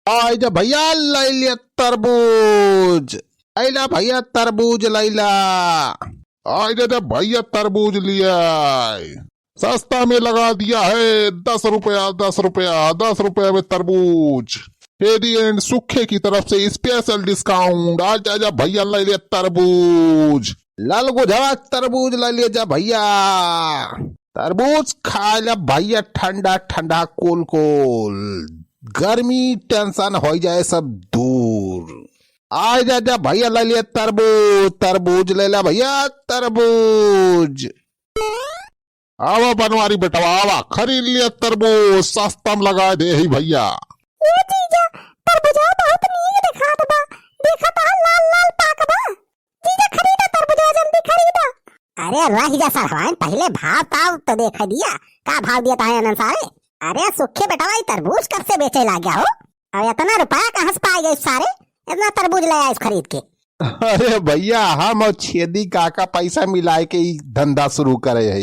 आजा भैया लैलिया तरबूज। आइला भैया तरबूज लैला। आजा भैया तरबूज लिया। सस्ता में लगा दिया है 10 रुपया 10 रुपया 10 रुपया में तरबूज। हेडी एंड सूखे की तरफ से स्पेशल डिस्काउंट। आज आजा भैया ले लिया तरबूज। लाल गुझवा तरबूज ले लिया जा भैया। तरबूज खा लिया भैया ठंडा ठंडा कोल कोल। गर्मी टेंशन हो जाए सब दूर। आ जा भैया ले लिया तरबूज। तरबूज ले ला भैया तरबूज। आवा बनवारी बेटा आवा खरीद लिया तरबूज सस्ता में लगा दे ही भैया। ये जीजा तरबूजा बहुत नीक दिखात बा। देखत लाल लाल पाक बा। जीजा खरीदा तरबूजा जल्दी खरीदा। अरे रह जा सरवान पहले भाव ताव तो देख दिया का भाव दिया ताहे अनन सारे। अरे सुखे बेटा भाई तरबूज कब से बेचे ला गया हो। अब इतना रुपया कहां से पाए गए सारे। इतना तरबूज ले आए खरीद के। अरे भैया हम और छेदी काका पैसा मिलाए के ही धंधा शुरू करे है।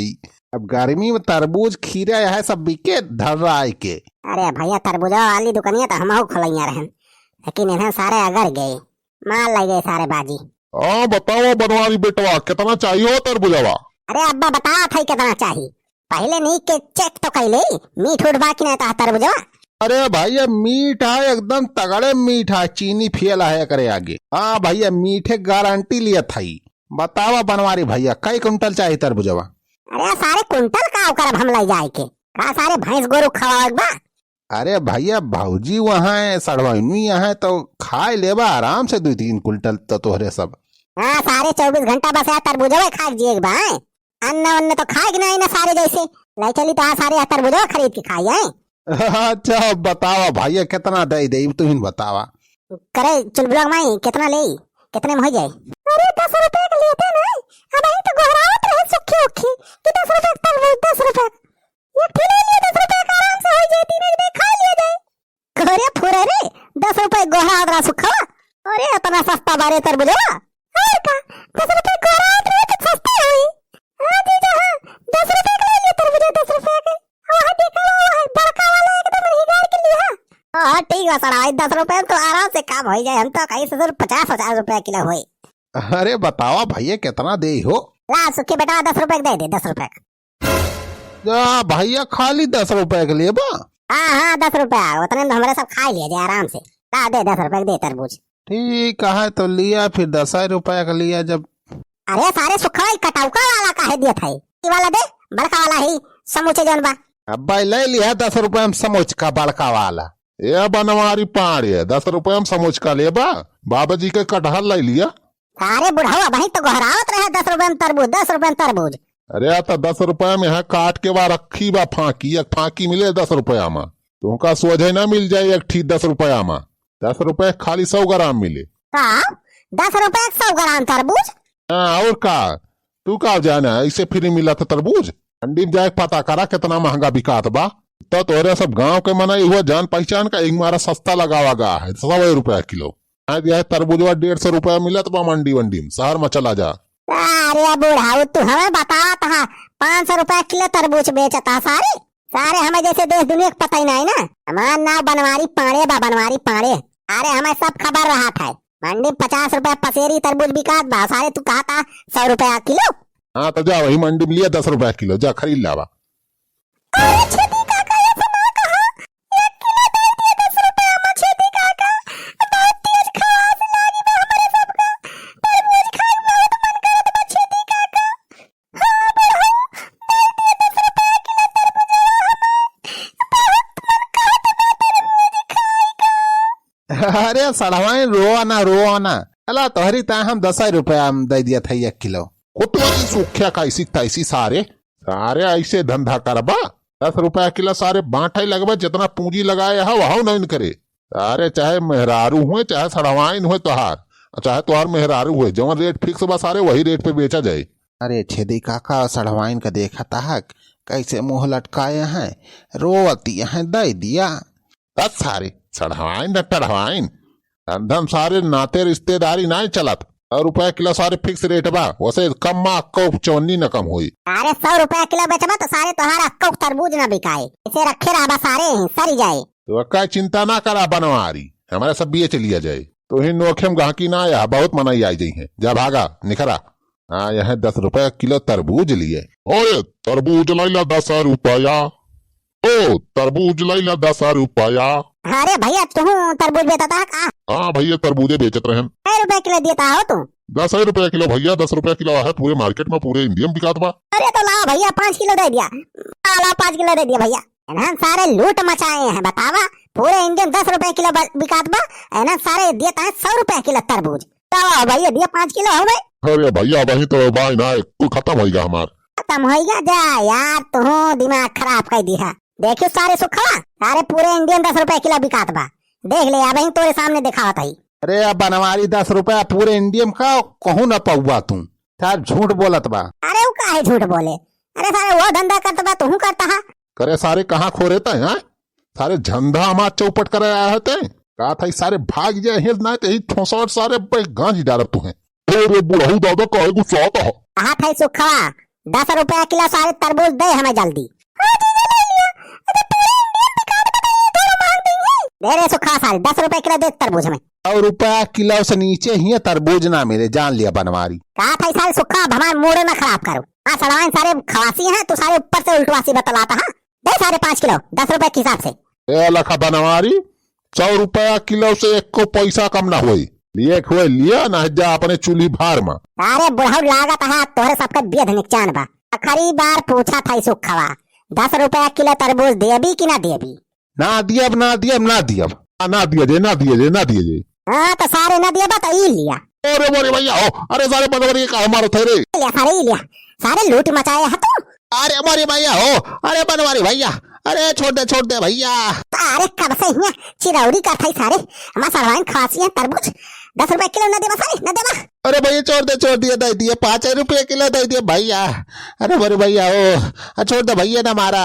अब गर्मी में तरबूज खीरा है सब बिके धर रहा है के। अरे भैया तरबूजा वाली दुकानिया तो हम खोलैया रहन लेकिन इन्हें सारे अगर गए माल लग गए सारे बाजी। हाँ बताओ बनवारी बेटवा कितना चाहिए हो तरबूजवा। अरे अब्बा बता था कितना चाहिए पहले नहीं के चेक तो कैले मीठ उठ बाकी नहीं था तरबूजवा। अरे भैया मीठ है एकदम तगड़े मीठ है चीनी फेल है करे आगे। हाँ भैया मीठे गारंटी लिया था। बतावा बनवारी भैया कई कुंटल चाहिए तरबूजवा। अरे सारे कुंटल का करब हम ले जाए के का सारे भैंस गोरु खवाए बा। अरे भैया भौजी वहाँ है सड़वानी यहाँ है तो खाए लेबा आराम से 2-3 कुंटल तो तोहरे सब। हाँ सारे 24 घंटा बस तरबूजा खा जिए बा। अन्न वन्न तो खाए नहीं ना सारे जैसे ले चली तो सारे तरबूजा खरीद के खाई है। अच्छा बतावा भैया कितना दे दे तुम बतावा। करे चल ब्लॉग माई कितना ले कितने में हो जाए। अरे 10 रुपए के लिए थे ना अब ही तो गोहरावत रहे सुखी उखी कि 10 रुपए तरबूज 10 रुपए ये ठेले लिए 10 रुपए का आराम से हो जाए 3 में खा लिया जाए। घरे फुरे रे 10 रुपए गोहरावत रहा सुखा। अरे इतना सस्ता बारे तरबूजा और का 10 रुपए गोहरावत रहे तो सस्ता हुई। हां जीजा हां 10 रुपए का ले लिए तरबूजा 10 रुपए के। हां देखा है बड़का वाला एकदम हिगार के लिए। हां ठीक है सर 10 रुपए तो आराम से काम हो जाए। हम तो कहीं से 50 रुपए किलो हुई। अरे बतावा भैया कितना दे हो। ला सुखी बेटा 10 रुपए दे दे 10 रुपए जा भैया खाली 10 रुपए के लिए बा। हाँ 10 रुपए उतने में हमारे सब खा लिए जाए आराम से। ला दे 10 रुपए दे तरबूज। ठीक है तो लिया फिर 10 रुपए का लिया जब। अरे सारे सुखा कटौका वाला काहे दिया था ये वाला दे बड़का वाला ही समूचे जौन बा। अब भाई ले लिया 10 रुपए में समोच का बड़का वाला। ये बनवारी पाड़ है 10 रुपया में समोच का ले बा। बाबा जी के कटहल ले लिया। सारे बुढ़ावा भाई तो गोहरावत रहे 10 रुपए में तरबूज 10 रुपए में तरबूज। अरे तो 10 रुपया में है काट के बाद रखी बा फांकी एक फांकी मिले 10 रुपया में तुमका सोझे ना मिल जाए एक ठीक 10 रुपया में 10 रुपए खाली 100 ग्राम मिले। 10 रुपए 100 ग्राम तरबूज। हाँ और का तू का जाना ऐसे फ्री मिला था तरबूज। मंडी में जाए पता करा कितना महंगा बिकात बा। तो तोरे सब गांव के मना हुआ जान पहचान का एक मारा सस्ता लगावा गया है 100 रुपया किलो। तरबूजवा 150 रुपया मिला तो मंडी वंडी में शहर में चला जा। अरे बुढ़ाऊ तू हमें बता था 500 रुपया किलो तरबूज बेचता सारे सारे हमें जैसे देश दुनिया का पता ही नहीं ना। हमारा नाम बनवारी पाड़े बा बनवारी पाड़े। अरे हमें सब खबर रहा था मंडी 50 रुपया पसेरी तरबूज बिकात बा। सारे तू कहा था 100 रुपया किलो। हाँ तो जा वही मंडी में लिया 10 रुपया किलो जा खरीद लावा। अरे सड़वाई रो ना अला तोहरी ता हम 10 रुपया में दे दिया था 1 किलो। कुतवारी सूख्या कैसी तैसी सारे सारे ऐसे धंधा करबा 10 रुपया किलो सारे बांटे लगभग जितना पूंजी लगाए है वह नहीं करे। सारे चाहे मेहरारू हुए चाहे सड़वाइन हुए तोहार चाहे तोहार मेहरारू हुए जवन रेट फिक्स बा सारे वही रेट पे बेचा जाये। अरे छेदी काका सड़वाइन का देखा था कैसे मुंह लटकाए हैं रोवती है दे दिया। सारे सड़वाइन टड़वाइन धंधम सारे नाते रिश्तेदारी नहीं चलत। 100 रुपया किलो सारे फिक्स रेट बा वैसे कम मा अक्को 54 न कम हुई। अरे 100 रुपया किलो बेचबा तो सारे तोहार अक्को तरबूज न बिकाए इसे रखे रहा सारे सरी जाए। तो का चिंता ना करा बनवारी हमारे सब बीए लिया जाए तो ही नोखेम गाहकी ना आया बहुत मनाई आई गई है। जा भागा निखरा। हाँ यह 10 रुपया किलो तरबूज लिए। ओए तरबूज लाइला 10 रुपया। ओ तरबूज लाइला 10 रुपया। अरे भैया तू तरबूज बेचता था का? हाँ भैया तरबूजे बेचत रहन। 6 रुपए किलो देता हो तू? 10 रुपया किलो भैया, 10 रुपया किलो है पूरे मार्केट में, पूरे इंडिया में बिकात बा। अरे तो ला भैया 5 किलो दे दिया। ला 5 किलो दे दिया भैया। इन्हें सारे लूट मचाए हैं बतावा। पूरे इंडियन 10 रुपए किलो बिकात बा। इन्हें सारे देता है 100 रुपए किलो तरबूज। तो भैया दिया 5 किलो हो गए। अरे भैया वही तो बाई ना कुल खत्म होगा हमार। खत्म होगा जा यार तू दिमाग खराब कर दिया। देखियो सारे सुखा सारे पूरे इंडियन 10 रुपए किलो बिकात बा। देख ले अब तोरे सामने दिखावत है। अरे अब बनवारी 10 रुपया पूरे इंडियम का कहूँ न पौवा तू यार झूठ बोलत बा। अरे वो काहे झूठ बोले? अरे सारे वो धंधा करता बा तू करता है। करे सारे कहाँ खो रहते हैं? सारे झंडा हमार चौपट कर आया है ते कहा था सारे भाग जाए हैं ना तो ठोसौट सारे गांज डालत तू है। अरे बुढ़ऊ दादा काहे गुस्सा आता है? कहा था सुखा 10 रुपया किलो सारे तरबूज दे हमें जल्दी। दे रे सुखा सारे 10 रुपए किलो दे तरबूज हमें। 100 रुपया किलो से नीचे ही तरबूज ना मिले जान लिया बनवारी। कहा था सारे सुखा हमारे मूड ना खराब करो। हाँ सड़वाइन सारे खवासी हैं तो सारे ऊपर से उल्टवासी बतलाता है। दे सारे 5 किलो 10 रुपए के हिसाब से। ए लखा बनवारी 100 रुपया किलो से एक को पैसा कम ना हुई। लिए हुए लिया ना जा अपने चूल्ही भार में। अरे बुढ़ऊ लागत है तोहरे सबका बेद निकचान बा। आखिरी बार पूछा था सुखवा 10 रुपया किलो तरबूज देबी कि ना देबी? ना दियब ना दियब ना दियब। ना दिए जे ना दिए जे ना दिए जे। हाँ तो सारे ना दिया बता ई लिया। अरे मोरे भैया हो अरे सारे बनवारी का हमारा थे रे। लिया सारे ई लिया। सारे लूट मचाए है तू। अरे हमारे भैया हो अरे बनवारी भैया अरे छोड़ दे भैया। अरे कब से यहाँ चिरौरी का था सारे हमारे सड़वाइन खवासी है तरबूज 10 रुपए किलो न देवा सारे न देवा। अरे भैया छोड़ दिए दे दिए 5 रुपये किलो दे दिए भैया। अरे मेरे भैया ओ छोड़ दे भैया ना मारा।